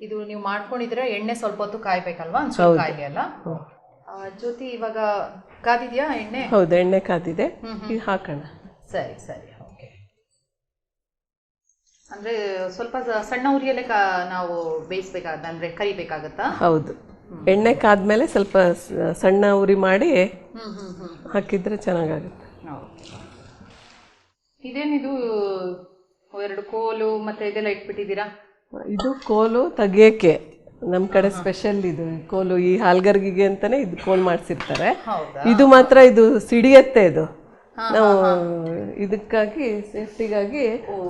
ಇದು ನೀವು ಮಾಡ್ಕೊಂಡಿದ್ರೆ ಎಣ್ಣೆ ಸ್ವಲ್ಪ ಹೊತ್ತು ಕಾಯ್ಬೇಕಲ್ವಾ? ಒಂಚೂರು ಕಾಯ್ಲಿ ಅಲ್ಲ? ಜ್ಯೋತಿ, ಇವಾಗ ಕಾದಿದ್ಯಾ ಎಣ್ಣೆ? ಹೌದು, ಎಣ್ಣೆ ಕಾದಿದೆ. ಈಗ ಹಾಕೋಣ. ಸರಿ ಸರಿ. ಓಕೆ, ಅಂದ್ರೆ ಸ್ವಲ್ಪ ಸಣ್ಣ ಉರಿಯಲ್ಲೇ ನಾವು ಬೇಯಿಸ್ಬೇಕಾಗತ್ತ, ಅಂದ್ರೆ ಕರಿಬೇಕಾಗತ್ತಾ? ಹೌದು, ಎಣ್ಣೆ ಕಾದ್ಮೇಲೆ ಸ್ವಲ್ಪ ಸಣ್ಣ ಉರಿ ಮಾಡಿ ಹಾಕಿದ್ರೆ ಚೆನ್ನಾಗಾಗುತ್ತೆ. ಇದೇನಿದು 2 ಕೋಲು ಮತ್ತೆ ಇದೆಲ್ಲ ಇಟ್ಬಿಟ್ಟಿದ್ದೀರಾ? ಇದು ಕೋಲು ತೆಗಿಯಕ್ಕೆ ನಮ್ಮ ಕಡೆ ಸ್ಪೆಷಲ್. ಇದು ಕೋಲು ಈ ಹಾಲ್ಗರ್ಗಿಗೆ ಅಂತಾನೆ ಇದು ಕೋಲ್ ಮಾಡಿಸಿರ್ತಾರೆ. ಇದು ಮಾತ್ರ ಇದು ಸಿಡಿಯತ್ತೆ. ಇದು ನಾವು ಇದಕ್ಕಾಗಿ ಸೇಫ್ಟಿಗಾಗಿ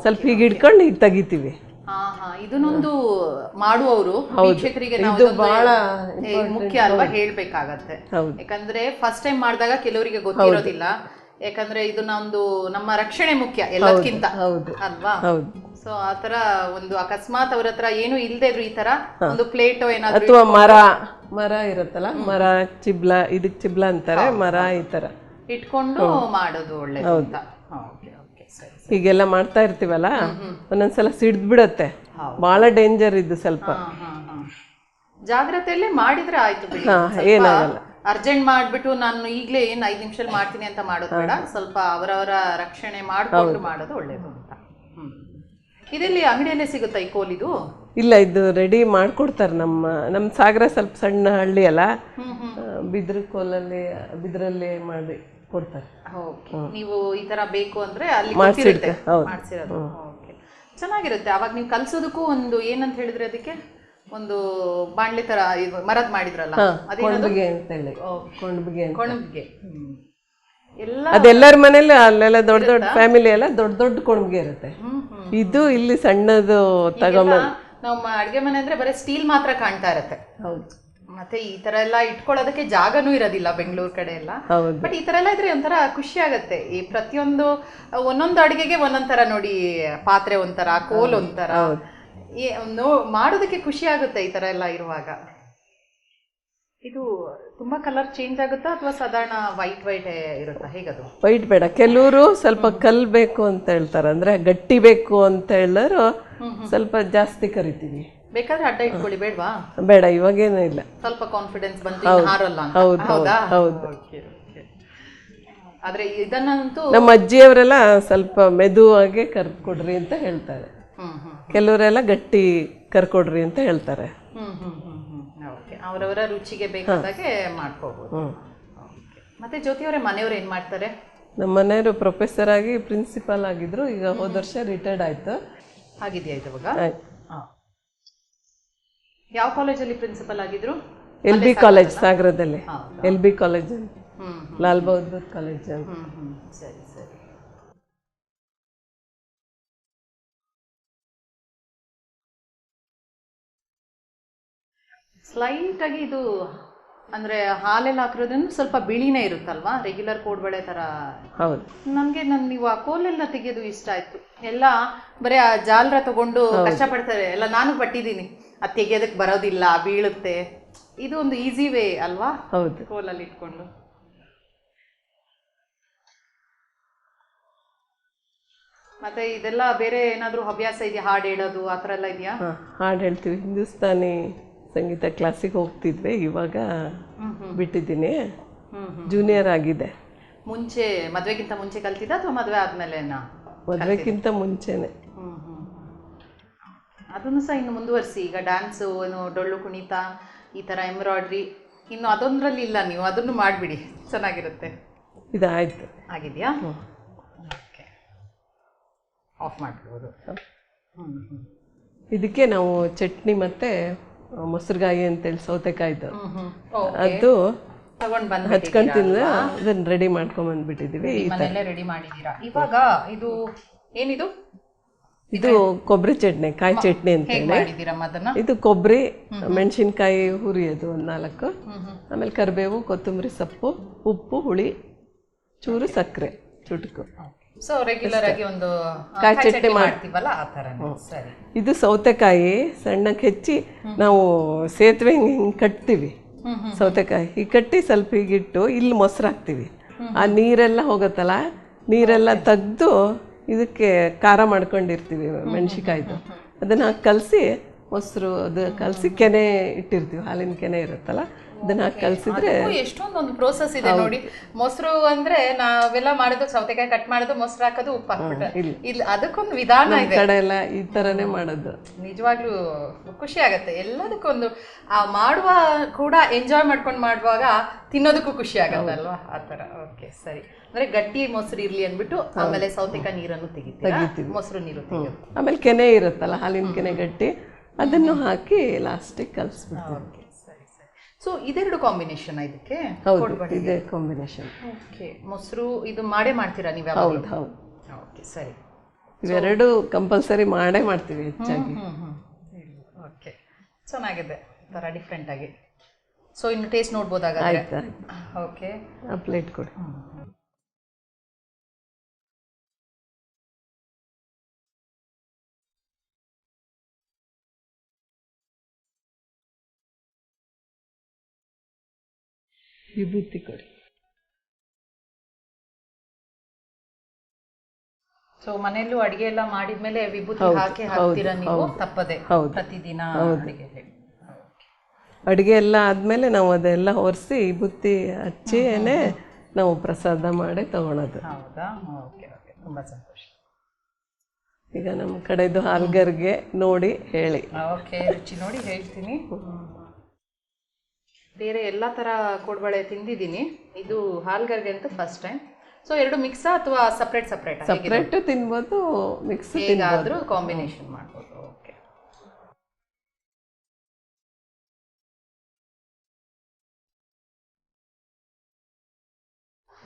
ಸ್ವಲ್ಪ ಹೀಗೆ ಇಟ್ಕೊಂಡು ಈಗ ತೆಗಿತೀವಿ. ಇದನ್ನೊಂದು ಮಾಡುವವರು ವೀಕ್ಷಕರಿಗೆ ಇದು ಬಹಳ ಮುಖ್ಯ ಅಲ್ವಾ, ಹೇಳ್ಬೇಕಾಗತ್ತೆ. ಯಾಕಂದ್ರೆ ಫಸ್ಟ್ ಟೈಮ್ ಮಾಡಿದಾಗ ಕೆಲವರಿಗೆ ಗೊತ್ತಿರೋದಿಲ್ಲ. ಯಾಕಂದ್ರೆ ಇದು ನಮ್ಮ ರಕ್ಷಣೆ ಮುಖ್ಯ ಎಲ್ಲದಕ್ಕಿಂತ ಅಲ್ವಾ? ಸೊ ಆತರ ಒಂದು ಅಕಸ್ಮಾತ್ ಅವ್ರ ಹತ್ರ ಏನು ಇಲ್ದೇ ಇದ್ರು ಈ ತರ ಒಂದು ಪ್ಲೇಟೋ ಏನಾದ್ರು, ಅಥವಾ ಮರ ಇರುತ್ತಲ್ಲ, ಮರ ಚಿಬ್ಲ, ಇದಕ್ ಚಿಬ್ಲ ಅಂತಾರೆ, ಮರ ಈ ತರ ಇಟ್ಕೊಂಡು ಮಾಡೋದು ಒಳ್ಳೇದು ಅಂತ. ಹೀಗೆಲ್ಲ ಮಾಡ್ತಾ ಇರ್ತೀವಲ್ಲ, ಒಂದೊಂದ್ಸಲ ಸಿಡ್ದ್ ಬಿಡತ್ತೆ. ಬಹಳ ಡೇಂಜರ್ ಇದು. ಸ್ವಲ್ಪ ಜಾಗ್ರತೆಯಲ್ಲೇ ಮಾಡಿದ್ರೆ ಆಯ್ತು ಬಿಡಿ. ಏನಾಗಲ್ಲ. ಅರ್ಜೆಂಟ್ ಮಾಡ್ಬಿಟ್ಟು ನಾನು ಈಗ್ಲೇ 5 ನಿಮಿಷದಲ್ಲಿ ಮಾಡ್ತೀನಿ ಅಂತ ಮಾಡೋದು ಬೇಡ. ಸ್ವಲ್ಪ ಅವರವರ ರಕ್ಷಣೆ ಮಾಡ್ಕೊಂಡು ಮಾಡೋದು ಒಳ್ಳೇದು ಅಂತ. ಇದೆಲ್ಲಿ ಅಂಗಡಿಯಲ್ಲೇ ಸಿಗುತ್ತಾ ಈ ಕೋಲಿದು? ಇಲ್ಲ, ಇದು ರೆಡಿ ಮಾಡ್ಕೊಡ್ತಾರೆ. ನಮ್ಮ ಸಾಗರ ಸ್ವಲ್ಪ ಸಣ್ಣ ಹಳ್ಳಿ ಅಲ್ಲ, ಬಿದ್ರಲ್ಲಿ ಮಾಡಿ ಕೊಡ್ತಾರೆ. ನೀವು ಈ ತರ ಬೇಕು ಅಂದ್ರೆ ಅಲ್ಲಿ ಮಾಡ್ಸಿರೋದು. ಚೆನ್ನಾಗಿರುತ್ತೆ. ಅವಾಗ ನೀವು ಕಲ್ಸೋದಕ್ಕೂ ಒಂದು ಏನಂತ ಹೇಳಿದ್ರೆ ಅದಕ್ಕೆ ಒಂದು ಬಾಣ್ಲೆ ತರ ಮರದ್ ಮಾಡಿದ್ರಲ್ಲ, ಕೊಂಡ್ಬಿಗೆ ಅಂತ ಹೇಳಿ. ಕೊಂಡ್ಬಿಗೆ ಎಲ್ಲ ಅದೆಲ್ಲರ ಮನೇಲಿ ಅಲ್ಲೆಲ್ಲ ದೊಡ್ಡ ದೊಡ್ಡ ಫ್ಯಾಮಿಲಿ ಎಲ್ಲ ದೊಡ್ಡ ದೊಡ್ಡ ಕೊಂಡ್ಬಿಗೆ ಇರುತ್ತೆ. ಇದು ಇಲ್ಲಿ ಸಣ್ಣದು ತಗೊಂಬ. ನಮ್ಮ ಅಡ್ಗೆ ಮನೆ ಅಂದ್ರೆ ಬರೀ ಸ್ಟೀಲ್ ಮಾತ್ರ ಕಾಣ್ತಾ ಇರತ್ತೆ. ಹೌದು. ಮತ್ತೆ ಈ ತರ ಎಲ್ಲ ಇಟ್ಕೊಳ್ಳೋದಕ್ಕೆ ಜಾಗನೂ ಇರೋದಿಲ್ಲ ಬೆಂಗಳೂರು ಕಡೆ ಎಲ್ಲ. ಬಟ್ ಈ ತರ ಎಲ್ಲ ಇದ್ರೆ ಒಂಥರ ಖುಷಿ ಆಗತ್ತೆ. ಈ ಪ್ರತಿಯೊಂದು ಒಂದೊಂದು ಅಡಿಗೆಗೆ ಒಂದೊಂದ್ ತರ ನೋಡಿ, ಪಾತ್ರೆ ಒಂಥರ, ಕೋಲ್ ಒಂಥರ, ಮಾಡೋದಕ್ಕೆ ಖುಷಿ ಆಗುತ್ತೆ ಈ ತರ ಎಲ್ಲ ಇರುವಾಗ. ಇದು ತುಂಬಾ ಕಲರ್ ಚೇಂಜ್ ಆಗುತ್ತಾ ಅಥವಾ ಸಾಧಾರಣ ವೈಟ್ ಇರುತ್ತಾ, ಹೇಗದು? ವೈಟ್ ಬೇಡ, ಕೆಲವರು ಸ್ವಲ್ಪ ಕಲ್ ಬೇಕು ಅಂತ ಹೇಳ್ತಾರೆ, ಅಂದ್ರೆ ಗಟ್ಟಿ ಬೇಕು ಅಂತ ಹೇಳೋರು ಸ್ವಲ್ಪ ಜಾಸ್ತಿ ಕರಿತೀವಿ. ಬೇಕಾದ್ರೆ ಅಡ್ಡ ಇಟ್ಕೊಳ್ಳಿ, ಬೇಡವಾ? ಬೇಡ, ಇವಾಗೇನೂ ಇಲ್ಲ. ಸ್ವಲ್ಪ ಕಾನ್ಫಿಡೆನ್ಸ್ ಬಂತು, ಹಾರಲ್ಲ ಅಂತ. ಹೌದಾ? ಆದ್ರೆ ಇದನ್ನಂತೂ ನಮ್ಮ ಅಜ್ಜಿಯವರೆಲ್ಲ ಸ್ವಲ್ಪ ಮೆದುವಾಗಿ ಕರ್ಕೊಡ್ರಿ ಅಂತ ಹೇಳ್ತಾರೆ, ಕೆಲವರೆಲ್ಲ ಗಟ್ಟಿ ಕರ್ಕೊಡ್ರಿ ಅಂತ ಹೇಳ್ತಾರೆ. ಅವರವರ ರುಚಿಗೆ ಬೇಕಾದಾಗೆ ಮಾಡ್ಕೋಬಹುದು. ಮತ್ತೆ ಜ್ಯೋತಿಯವರೇ, ಮನೆಯವ್ರು ಏನ್ ಮಾಡ್ತಾರೆ? ನಮ್ಮ ಮನೆಯವರು ಪ್ರೊಫೆಸರ್ ಆಗಿ ಪ್ರಿನ್ಸಿಪಾಲ್ ಆಗಿದ್ರು, ಈಗ ಹೋದ ವರ್ಷ ರಿಟೈರ್ಡ್ ಆಯ್ತು. ಆಗಿದೆಯಾ ಇದು ಇವಾಗ? ಯಾವ ಕಾಲೇಜಲ್ಲಿ ಪ್ರಿನ್ಸಿಪಲ್ ಆಗಿದ್ರು? LB ಕಾಲೇಜ್ ಸಾಗರದಲ್ಲಿ. LB college, Lal Bahadur college ಅಂತ. ಸರಿ ಸರಿ. ಸ್ಲೈಟ್ ಆಗಿ ಇದು ಅಂದ್ರೆ ಹಾಲೆಲ್ಲ ಹಾಕಿರೋದ್ರಿಂದ ಸ್ವಲ್ಪ ಬಿಳಿನೇ ಇರುತ್ತಲ್ವಾ, ರೆಗ್ಯುಲರ್ ಕೋಡ್ಬಳೆ ತರ. ಹೌದು. ನೀವು ಆ ಕೋಲೆಲ್ಲ ತೆಗೆಯೋದು ಇಷ್ಟ ಆಯ್ತು. ಎಲ್ಲ ಬರೀ ಆ ಜಾಲರ ತಗೊಂಡು ಕಷ್ಟಪಡ್ತಾರೆ ಎಲ್ಲ, ನಾನು ಪಟ್ಟಿದ್ದೀನಿ. ಅದು ತೆಗೆಯೋದಕ್ಕೆ ಬರೋದಿಲ್ಲ, ಬೀಳುತ್ತೆ. ಇದು ಒಂದು ಈಸಿ ವೇ ಅಲ್ವಾ? ಹೌದು. ಕೋಲಲ್ಲಿ ಇಟ್ಕೊಂಡು. ಮತ್ತೆ ಇದೆಲ್ಲ ಬೇರೆ ಏನಾದ್ರು ಹವ್ಯಾಸ ಇದೆಯಾ? ಹಾಡು ಹೇಳೋದು ಆ ಥರ ಎಲ್ಲ ಇದೆಯಾ? ಹಾಡು ಹೇಳ್ತೀವಿ, ಹಿಂದೂಸ್ತಾನಿ ಸಂಗೀತ ಕ್ಲಾಸಿಗೆ ಹೋಗ್ತಿದ್ವಿ, ಇವಾಗ ಬಿಟ್ಟಿದ್ದೀನಿ. ಜೂನಿಯರ್ ಆಗಿದೆ. ಮುಂಚೆ ಮದುವೆಗಿಂತ ಮುಂಚೆ ಕಲ್ತಿದ್ದ ಅಥವಾ ಮದುವೆ ಆದ್ಮೇಲೆನಾ? ಮದುವೆಗಿಂತ ಮುಂಚೆನೆ. ಅದನ್ನು ಸಹ ಇನ್ನು ಮುಂದುವರಿಸಿ. ಈಗ ಡ್ಯಾನ್ಸು, ಡೊಳ್ಳು ಕುಣಿತ, ಈ ಥರ ಎಂಬ್ರಾಯ್ಡ್ರಿ, ಇನ್ನು ಅದೊಂದರಲ್ಲಿ ಇಲ್ಲ, ನೀವು ಅದನ್ನು ಮಾಡಿಬಿಡಿ, ಚೆನ್ನಾಗಿರುತ್ತೆ. ಇದಾಯ್ತು. ಆಗಿದೆಯಾ? ಓಕೆ, ಆಫ್ ಮಾಡಿಬಿಡ್ಬೋದು. ಇದಕ್ಕೆ ನಾವು ಚಟ್ನಿ ಮತ್ತೆ ಮೊಸರುಗಾಯಿ ಅಂತೇಳಿ ಸೌತೆಕಾಯ್ದು ಅದು ಹಚ್ಕೊಂಡು ತಿಂದ್ರೆ ಅದನ್ನ ರೆಡಿ ಮಾಡ್ಕೊಂಡ್ಬಂದ್ಬಿಟ್ಟಿದ್ದೀವಿ. ಮನೆಯಲ್ಲೇ ರೆಡಿ ಮಾಡಿದ್ದೀರಾ ಇವಾಗ? ಇದು ಏನಿದು? ಇದು ಕೊಬ್ಬರಿ ಚಟ್ನಿ, ಕಾಯಿ ಚಟ್ನಿ ಅಂತ ಹೇಳಿ. ಇದು ಕೊಬ್ಬರಿ, ಮೆಣಸಿನ್ಕಾಯಿ ಹುರಿಯೋದು ಒಂದು 4, ಆಮೇಲೆ ಕರಿಬೇವು, ಕೊತ್ತಂಬರಿ ಸೊಪ್ಪು, ಉಪ್ಪು, ಹುಳಿ, ಚೂರು ಸಕ್ಕರೆ, ಚುಟುಕು. ಸೊ ರೆಗ್ಯುಲರ್ ಆಗಿ ಒಂದು ಕಾಯಿ ಚಟ್ನಿ ಮಾಡ್ತೀವಲ್ಲ ಆ ಥರ. ಸರಿ. ಇದು ಸೌತೆಕಾಯಿ ಸಣ್ಣಕ್ಕೆ ಹೆಚ್ಚಿ ನಾವು ಸೇತುವೆ ಹಿಂಗೆ ಕಟ್ತೀವಿ. ಸೌತೆಕಾಯಿ ಹೀಗೆ ಕಟ್ಟಿ ಸ್ವಲ್ಪ ಹೀಗಿಟ್ಟು ಇಲ್ಲಿ ಮೊಸರು ಹಾಕ್ತೀವಿ. ಆ ನೀರೆಲ್ಲ ಹೋಗುತ್ತಲ್ಲ, ನೀರೆಲ್ಲ ತೆಗೆದು ಇದಕ್ಕೆ ಖಾರ ಮಾಡ್ಕೊಂಡಿರ್ತೀವಿ ಮೆಣಸಿಕಾಯ್ದು. ಅದನ್ನು ಹಾಕಿ ಕಲಸಿ ಮೊಸರು ಅದು ಕಲಸಿ ಕೆನೆ ಇಟ್ಟಿರ್ತೀವಿ, ಹಾಲಿನ ಕೆನೆ ಇರುತ್ತಲ್ಲ, ಅದನ್ನ ಹಾಕಿ ಕಲಸಿದ್ರೆ. ಎಷ್ಟೊಂದೊಂದು ಪ್ರೋಸೆಸ್ ಇದೆ ನೋಡಿ. ಮೊಸರು ಅಂದ್ರೆ ನಾವೆಲ್ಲ ಮಾಡೋದು ಸೌತೆಕಾಯಿ ಕಟ್ ಮಾಡೋದು, ಮೊಸರು ಹಾಕೋದು, ಉಪ್ಪು ಹಾಕ್ಬಿಟ್ಟು. ಇಲ್ಲಿ ಅದಕ್ಕೊಂದು ವಿಧಾನ ಇದೆ. ಕಡೆ ಎಲ್ಲ ಈ ತರನೇ ಮಾಡೋದು. ನಿಜವಾಗ್ಲೂ ಖುಷಿ ಆಗತ್ತೆ. ಎಲ್ಲದಕ್ಕೊಂದು ಆ ಮಾಡುವ ಕೂಡ ಎಂಜಾಯ್ ಮಾಡ್ಕೊಂಡು ಮಾಡುವಾಗ ತಿನ್ನೋದಕ್ಕೂ ಖುಷಿ ಆಗತ್ತಲ್ವಾ, ಆ ಥರ. ಓಕೆ, ಸರಿ. ಅಂದ್ರೆ ಗಟ್ಟಿ ಮೊಸರು ಇರ್ಲಿ ಅಂದ್ಬಿಟ್ಟು ಆಮೇಲೆ ಸೌತೆಕಾಯಿ ನೀರನ್ನು ತೆಗಿತೀವಿ, ಮೊಸರು ನೀರು ತೆಗೆದು, ಆಮೇಲೆ ಕೆನೆ ಇರುತ್ತಲ್ಲ, ಹಾಲಿನ ಕೆನೆ ಗಟ್ಟಿ, ಅದನ್ನು ಹಾಕಿ ಲಾಸ್ಟಿಗೆ ಕಲಿಸ್ಬಿಡ್ತೀವಿ. ಸೊ ಇದೆರಡು ಕಾಂಬಿನೇಷನ್ ಇದಕ್ಕೆ? ಹೌದು, ಇದೇ ಕಾಂಬಿನೇಷನ್. ಓಕೆ, ಮೊಸರು ಇದು ಮಾಡೇ ಮಾಡ್ತೀರಾ ನೀವು? ಹೌದು ಹೌದು. ಓಕೆ, ಸರಿ. ಇವೆರಡು ಕಂಪಲ್ಸರಿ ಮಾಡೇ ಮಾಡ್ತೀವಿ ಹೆಚ್ಚಾಗಿ. ಓಕೆ, ಚೆನ್ನಾಗಿದೆ, ಥರ ಡಿಫ್ರೆಂಟ್ ಆಗಿ. ಸೊ ಇನ್ನು ಟೇಸ್ಟ್ ನೋಡ್ಬೋದಾಗುತ್ತೆ? ಆಯ್ತಾ? ಓಕೆ, ಆ ಪ್ಲೇಟ್ ಕೊಡಿ. ವಿಭೂತಿ ಕೊಡಿ. ಸೊ ಮನೆಯಲ್ಲೂ ಅಡಿಗೆ ಎಲ್ಲ ಮಾಡಿದ್ಮೇಲೆ ವಿಭೂತಿ ಹಾಕಿ ಹಾಕ್ತೀರಾ ನೀವು ತಪ್ಪದೆ ಪ್ರತಿದಿನ ಅಡಿಗೆಯಲ್ಲಿ? ಅಡುಗೆ ಎಲ್ಲ ಆದಮೇಲೆ ನಾವು ಅದೆಲ್ಲ ಒರೆಸಿ ವಿಭೂತಿ ಹಚ್ಚಿಯೇ ನಾವು ಪ್ರಸಾದ ಮಾಡಿ ತಗೊಳೋದು. ಹೌದಾ? ಓಕೆ ಓಕೆ, ತುಂಬ ಸಂತೋಷ. ಈಗ ನಮ್ಮ ಕಡೆದು ಹಾಲ್ಗರ್ಗೆ ನೋಡಿ ಹೇಳಿ. ಓಕೆ, ರುಚಿ ನೋಡಿ ಹೇಳ್ತೀನಿ. ಬೇರೆ ಎಲ್ಲ ಥರ ಕೋಡ್ಬಳೆ ತಿಂದಿದ್ದೀನಿ, ಇದು ಹಾಲ್ಗರ್ಗೆ ಅಂತ ಫಸ್ಟ್ ಟೈಮ್. ಸೊ ಎರಡು ಮಿಕ್ಸಾ ಅಥವಾ ಸಪ್ರೇಟ್ ಸಪ್ರೇಟ್? ಸಪ್ರೇಟ್ ತಿನ್ಬೋದು, ಮಿಕ್ಸ್ ಹೇಗಾದರೂ ಕಾಂಬಿನೇಷನ್ ಮಾಡ್ಬೋದು. ಓಕೆ,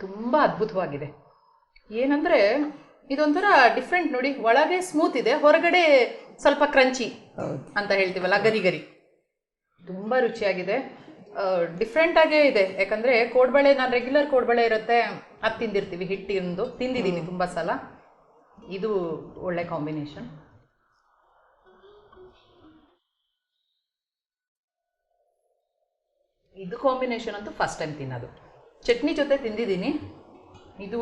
ತುಂಬ ಅದ್ಭುತವಾಗಿದೆ. ಏನಂದರೆ ಇದೊಂಥರ ಡಿಫ್ರೆಂಟ್ ನೋಡಿ, ಒಳಗೆ ಸ್ಮೂತ್ ಇದೆ, ಹೊರಗಡೆ ಸ್ವಲ್ಪ ಕ್ರಂಚಿ ಅಂತ ಹೇಳ್ತೀವಲ್ಲ, ಗರಿ ಗರಿ. ತುಂಬ ರುಚಿಯಾಗಿದೆ, ಡಿಫ್ರೆಂಟ್ ಆಗೇ ಇದೆ. ಯಾಕಂದರೆ ಕೋಡ್ಬಳೆ ನಾನು ರೆಗ್ಯುಲರ್ ಕೋಡ್ಬಳೆ ಇರುತ್ತೆ ಅದು ತಿಂದಿರ್ತೀವಿ, ಹಿಟ್ಟಿಂದು ತಿಂದಿದ್ದೀನಿ ತುಂಬ ಸಲ. ಇದು ಒಳ್ಳೆ ಕಾಂಬಿನೇಷನ್. ಇದು ಕಾಂಬಿನೇಷನ್ ಅಂತೂ ಫಸ್ಟ್ ಟೈಮ್ ತಿನ್ನೋದು. ಚಟ್ನಿ ಜೊತೆ ತಿಂದಿದ್ದೀನಿ, ಇದು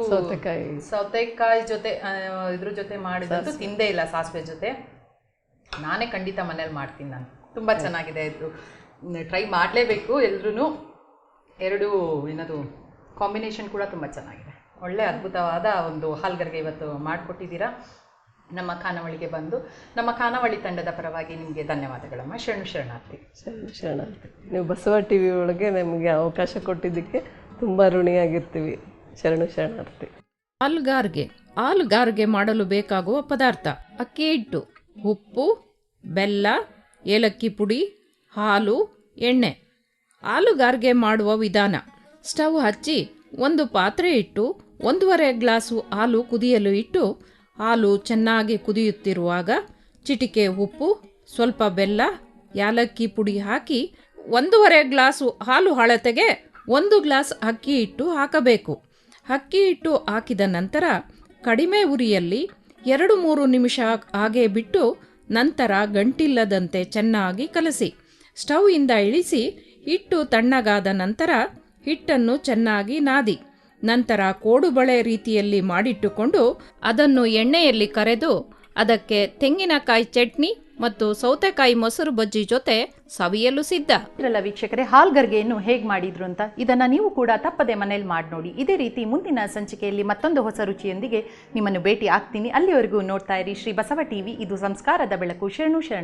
ಸೌತೆಕಾಯಿ ಜೊತೆ ಇದ್ರ ಜೊತೆ ಮಾಡಿದಂತೂ ತಿಂದೇ ಇಲ್ಲ. ಸಾಸಿವೆ ಜೊತೆ ನಾನೇ ಖಂಡಿತ ಮನೇಲಿ ಮಾಡ್ತೀನಿ ನಾನು. ತುಂಬ ಚೆನ್ನಾಗಿದೆ ಇದು, ಟ್ರೈ ಮಾಡಲೇಬೇಕು ಎಲ್ರೂ. ಎರಡು ಏನದು ಕಾಂಬಿನೇಷನ್ ಕೂಡ ತುಂಬ ಚೆನ್ನಾಗಿದೆ. ಒಳ್ಳೆ ಅದ್ಭುತವಾದ ಒಂದು ಹಾಲ್ಗರ್ಗೆ ಇವತ್ತು ಮಾಡಿಕೊಟ್ಟಿದ್ದೀರಾ. ನಮ್ಮ ಖಾನಾವಳಿಗೆ ಬಂದು ನಮ್ಮ ಖಾನಾವಳಿ ತಂಡದ ಪರವಾಗಿ ನಿಮಗೆ ಧನ್ಯವಾದಗಳಮ್ಮ. ಶರಣಾರ್ಥಿ. ಶರಣಾರ್ಥಿ. ನೀವು ಬಸವ ಟಿ ವಿ ಒಳಗೆ ನಮಗೆ ಅವಕಾಶ ಕೊಟ್ಟಿದ್ದಕ್ಕೆ ತುಂಬ ಋಣಿಯಾಗಿರ್ತೀವಿ. ಶರಣಾರ್ಥಿ. ಹಾಲುಗಾರಿಗೆ ಮಾಡಲು ಬೇಕಾಗುವ ಪದಾರ್ಥ: ಅಕ್ಕಿ ಹಿಟ್ಟು, ಉಪ್ಪು, ಬೆಲ್ಲ, ಏಲಕ್ಕಿ ಪುಡಿ, ಹಾಲು, ಎಣ್ಣೆ. ಹಾಲುಗಾರಿಗೆ ಮಾಡುವ ವಿಧಾನ: ಸ್ಟವ್ ಹಚ್ಚಿ ಒಂದು ಪಾತ್ರೆ ಇಟ್ಟು 1.5 ಗ್ಲಾಸು ಹಾಲು ಕುದಿಯಲು ಇಟ್ಟು, ಹಾಲು ಚೆನ್ನಾಗಿ ಕುದಿಯುತ್ತಿರುವಾಗ ಚಿಟಿಕೆ ಉಪ್ಪು, ಸ್ವಲ್ಪ ಬೆಲ್ಲ, ಯಾಲಕ್ಕಿ ಪುಡಿ ಹಾಕಿ 1.5 ಗ್ಲಾಸು ಹಾಲು ಅಳತೆಗೆ 1 ಗ್ಲಾಸ್ ಅಕ್ಕಿ ಹಿಟ್ಟು ಹಾಕಬೇಕು. ಅಕ್ಕಿ ಹಿಟ್ಟು ಹಾಕಿದ ನಂತರ ಕಡಿಮೆ ಉರಿಯಲ್ಲಿ 2-3 ನಿಮಿಷ ಹಾಗೆ ಬಿಟ್ಟು ನಂತರ ಗಂಟಿಲ್ಲದಂತೆ ಚೆನ್ನಾಗಿ ಕಲಸಿ ಸ್ಟವ್ ಇಂದ ಇಳಿಸಿ ಹಿಟ್ಟು ತಣ್ಣಗಾದ ನಂತರ ಹಿಟ್ಟನ್ನು ಚೆನ್ನಾಗಿ ನಾದಿ ನಂತರ ಕೋಡುಬಳೆ ರೀತಿಯಲ್ಲಿ ಮಾಡಿಟ್ಟುಕೊಂಡು ಅದನ್ನು ಎಣ್ಣೆಯಲ್ಲಿ ಕರೆದು ಅದಕ್ಕೆ ತೆಂಗಿನಕಾಯಿ ಚಟ್ನಿ ಮತ್ತು ಸೌತೆಕಾಯಿ ಮೊಸರು ಬಜ್ಜಿ ಜೊತೆ ಸವಿಯಲು ಸಿದ್ಧ. ಇರಲ್ಲ ವೀಕ್ಷಕರೇ, ಹಾಲ್ಗರ್ಗೆಯನ್ನು ಹೇಗೆ ಮಾಡಿದ್ರು ಅಂತ. ಇದನ್ನು ನೀವು ಕೂಡ ತಪ್ಪದೆ ಮನೇಲಿ ಮಾಡಿ ನೋಡಿ. ಇದೇ ರೀತಿ ಮುಂದಿನ ಸಂಚಿಕೆಯಲ್ಲಿ ಮತ್ತೊಂದು ಹೊಸ ರುಚಿಯೊಂದಿಗೆ ನಿಮ್ಮನ್ನು ಭೇಟಿ ಆಗ್ತೀನಿ. ಅಲ್ಲಿವರೆಗೂ ನೋಡ್ತಾ ಇರಿ ಶ್ರೀ ಬಸವ ಟಿವಿ. ಇದು ಸಂಸ್ಕಾರದ ಬೆಳಕು. ಶರಣಾರ್ಥಿ.